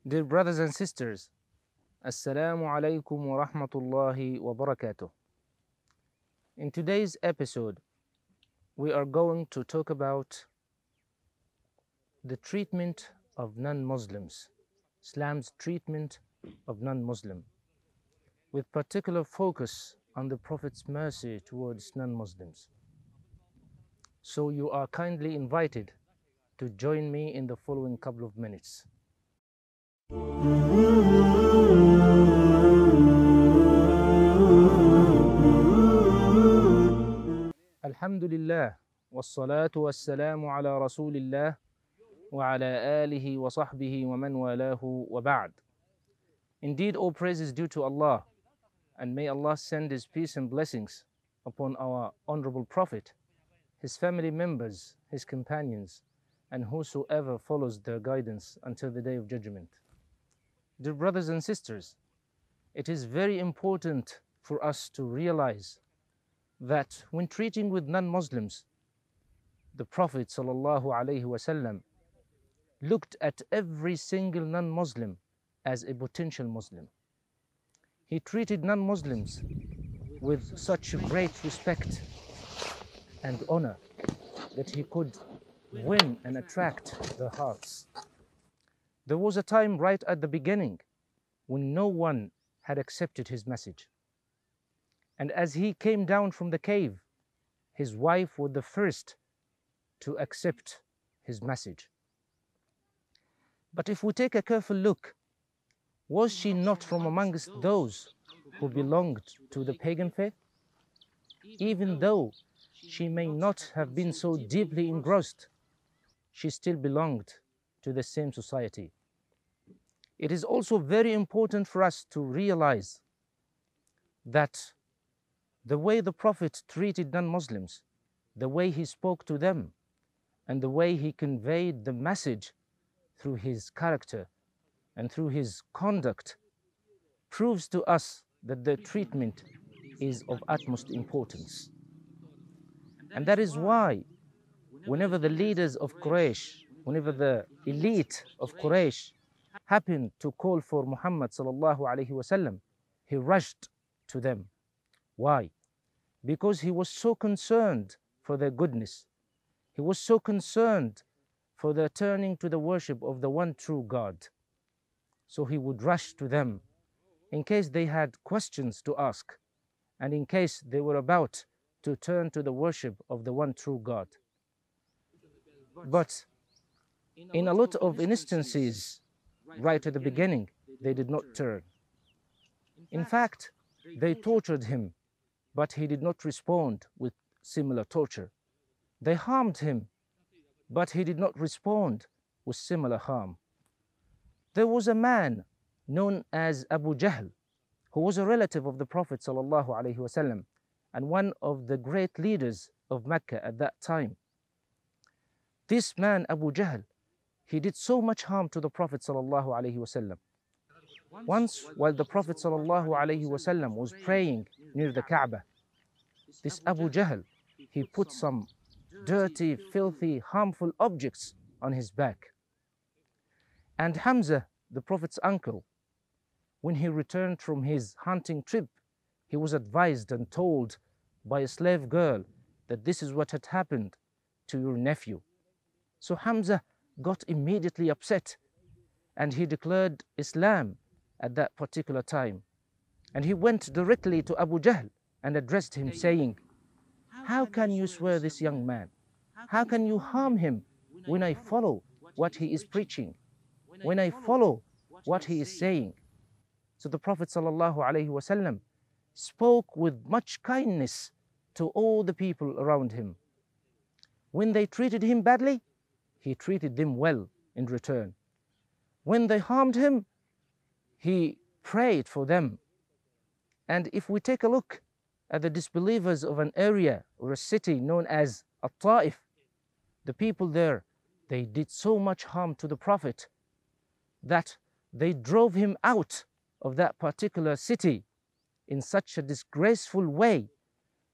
Dear brothers and sisters, Assalamu alaikum wa rahmatullahi wa barakatuh. In today's episode, we are going to talk about the treatment of non-Muslims, Islam's treatment of non-Muslim, with particular focus on the Prophet's mercy towards non-Muslims. So you are kindly invited to join me in the following couple of minutes. Alhamdulillah, wassalatu wassalamu ala rasulillah wa ala alihi wa sahbihi wa man walahu wa ba'd. Indeed, all praise is due to Allah, and may Allah send His peace and blessings upon our honorable Prophet, his family members, his companions, and whosoever follows their guidance until the day of judgment. Dear brothers and sisters, it is very important for us to realize that when treating with non-Muslims, the Prophet ﷺ looked at every single non-Muslim as a potential Muslim. He treated non-Muslims with such great respect and honor that he could win and attract their hearts. There was a time right at the beginning when no one had accepted his message. And as he came down from the cave, his wife was the first to accept his message. But if we take a careful look, was she not from amongst those who belonged to the pagan faith? Even though she may not have been so deeply engrossed, she still belonged to the same society. It is also very important for us to realize that the way the Prophet treated non-Muslims, the way he spoke to them, and the way he conveyed the message through his character and through his conduct proves to us that the treatment is of utmost importance. And that is why whenever the leaders of Quraysh, whenever the elite of Quraysh happened to call for Muhammad sallallahu alaihi wasallam, he rushed to them. Why? Because he was so concerned for their goodness. He was so concerned for their turning to the worship of the one true God. So he would rush to them in case they had questions to ask and in case they were about to turn to the worship of the one true God. But in a lot of instances, right at the beginning, they did not turn. In fact, they tortured him, but he did not respond with similar torture. They harmed him, but he did not respond with similar harm. There was a man known as Abu Jahl, who was a relative of the Prophet ﷺ and one of the great leaders of Mecca at that time. This man, Abu Jahl, he did so much harm to the Prophet ﷺ. Once, while the Prophet ﷺ was praying near the Kaaba, this Abu Jahl, he put some dirty, filthy, harmful objects on his back. And Hamza, the Prophet's uncle, when he returned from his hunting trip, he was advised and told by a slave girl that this is what had happened to your nephew. So Hamza got immediately upset and he declared Islam at that particular time. And he went directly to Abu Jahl and addressed him saying, "How can you swear this young man? How can you harm him when I follow what he is preaching, when I follow what he is saying?" So the Prophet ﷺ spoke with much kindness to all the people around him. When they treated him badly, he treated them well in return. When they harmed him, he prayed for them. And if we take a look at the disbelievers of an area or a city known as At-Ta'if, the people there, they did so much harm to the Prophet that they drove him out of that particular city in such a disgraceful way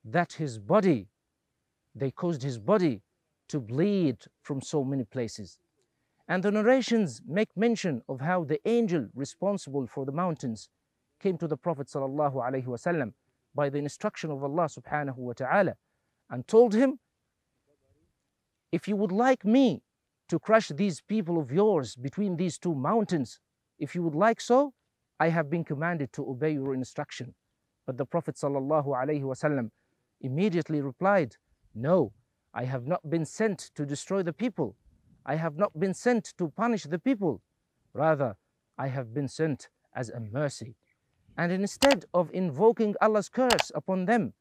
that his body, they caused his body to bleed from so many places. And the narrations make mention of how the angel responsible for the mountains came to the Prophet sallallahu alaihi wasallam by the instruction of Allah subhanahu wa ta'ala and told him, if you would like me to crush these people of yours between these two mountains, if you would like so, I have been commanded to obey your instruction. But the Prophet sallallahu alaihi wasallam immediately replied, no, I have not been sent to destroy the people. I have not been sent to punish the people. Rather, I have been sent as a mercy. And instead of invoking Allah's curse upon them,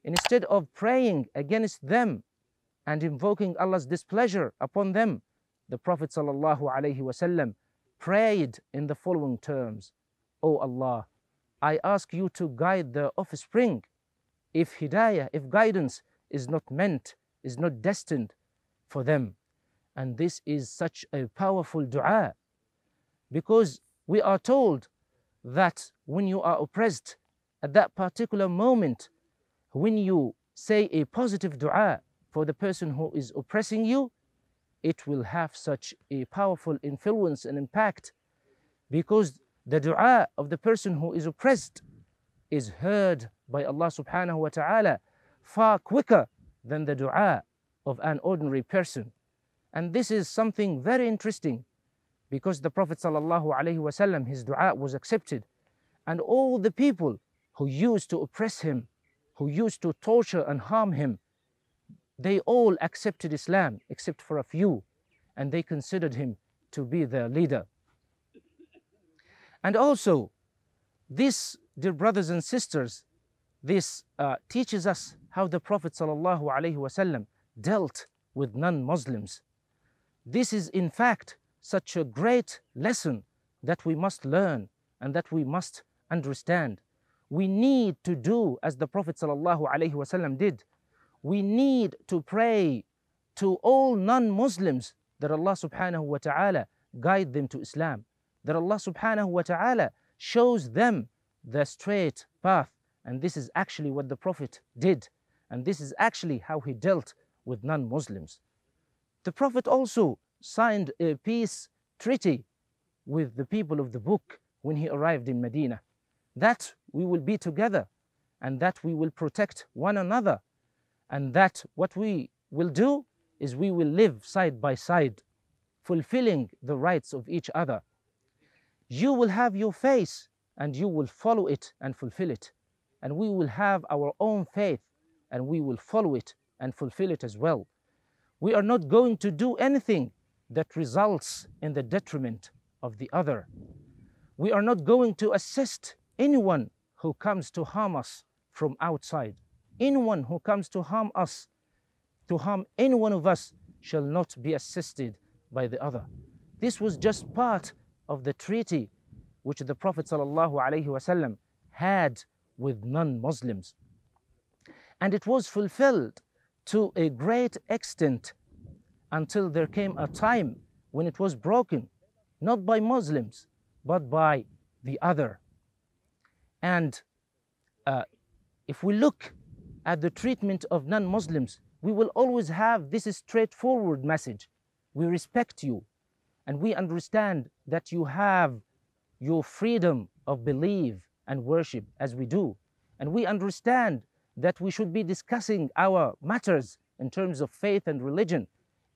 instead of praying against them and invoking Allah's displeasure upon them, the Prophet sallallahu alaihi wasallam prayed in the following terms: O Allah, I ask you to guide their offspring. If hidayah, if guidance is not meant, is not destined for them. And this is such a powerful dua, because we are told that when you are oppressed at that particular moment, when you say a positive dua for the person who is oppressing you, it will have such a powerful influence and impact, because the dua of the person who is oppressed is heard by Allah subhanahu wa ta'ala far quicker than the dua of an ordinary person. And this is something very interesting, because the Prophet sallallahu alaihi wasallam, his dua was accepted, and all the people who used to oppress him, who used to torture and harm him, they all accepted Islam except for a few, and they considered him to be their leader. And also, this, dear brothers and sisters, this teaches us how the Prophet sallallahu alaihi wasallam dealt with non-Muslims. This is in fact such a great lesson that we must learn and that we must understand. We need to do as the Prophet ﷺ did. We need to pray to all non-Muslims that Allah subhanahu wa ta'ala guide them to Islam, that Allah subhanahu wa ta'ala shows them the straight path. And this is actually what the Prophet did, and this is actually how he dealt with non-Muslims. The Prophet also signed a peace treaty with the people of the book when he arrived in Medina, that we will be together and that we will protect one another, and that what we will do is we will live side by side, fulfilling the rights of each other. You will have your faith and you will follow it and fulfill it, and we will have our own faith and we will follow it and fulfill it as well. We are not going to do anything that results in the detriment of the other. We are not going to assist anyone who comes to harm us from outside. Anyone who comes to harm us, to harm any one of us, shall not be assisted by the other. This was just part of the treaty which the Prophet ﷺ had with non-Muslims. And it was fulfilled to a great extent until there came a time when it was broken, not by Muslims, but by the other. And if we look at the treatment of non-Muslims, we will always have this straightforward message: we respect you, and we understand that you have your freedom of belief and worship as we do, and we understand that we should be discussing our matters in terms of faith and religion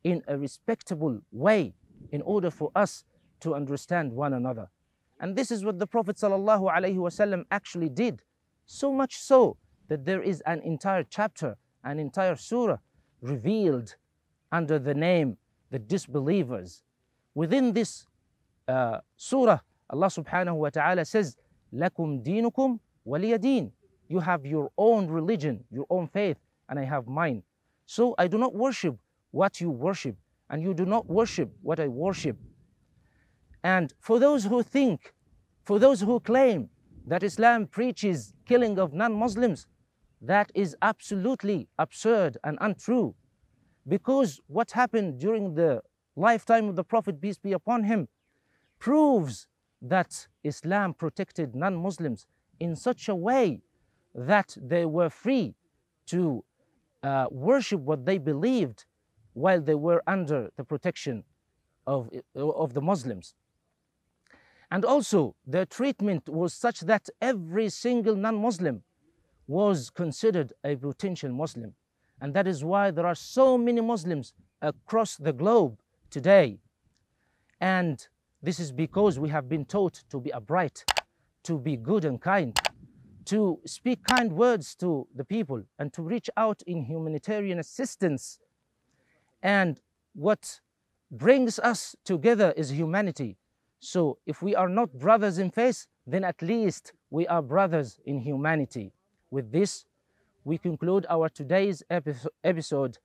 in a respectable way in order for us to understand one another. And this is what the Prophet ﷺ actually did, so much so that there is an entire chapter, an entire surah revealed under the name the disbelievers. Within this surah, Allah subhanahu wa ta'ala says, "Lakum dinukum waliya din." You have your own religion, your own faith, and I have mine. So I do not worship what you worship, and you do not worship what I worship. And for those who think, for those who claim that Islam preaches killing of non-Muslims, that is absolutely absurd and untrue. Because what happened during the lifetime of the Prophet, peace be upon him, proves that Islam protected non-Muslims in such a way that they were free to worship what they believed while they were under the protection of the Muslims. And also, their treatment was such that every single non-Muslim was considered a potential Muslim. And that is why there are so many Muslims across the globe today. And this is because we have been taught to be upright, to be good and kind, to speak kind words to the people, and to reach out in humanitarian assistance. And what brings us together is humanity. So if we are not brothers in faith, then at least we are brothers in humanity. With this, we conclude our today's episode.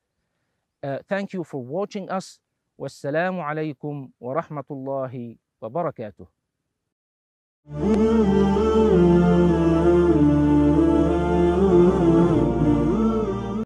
Thank you for watching us. Wassalamu alaikum wa rahmatullahi wa barakatuh.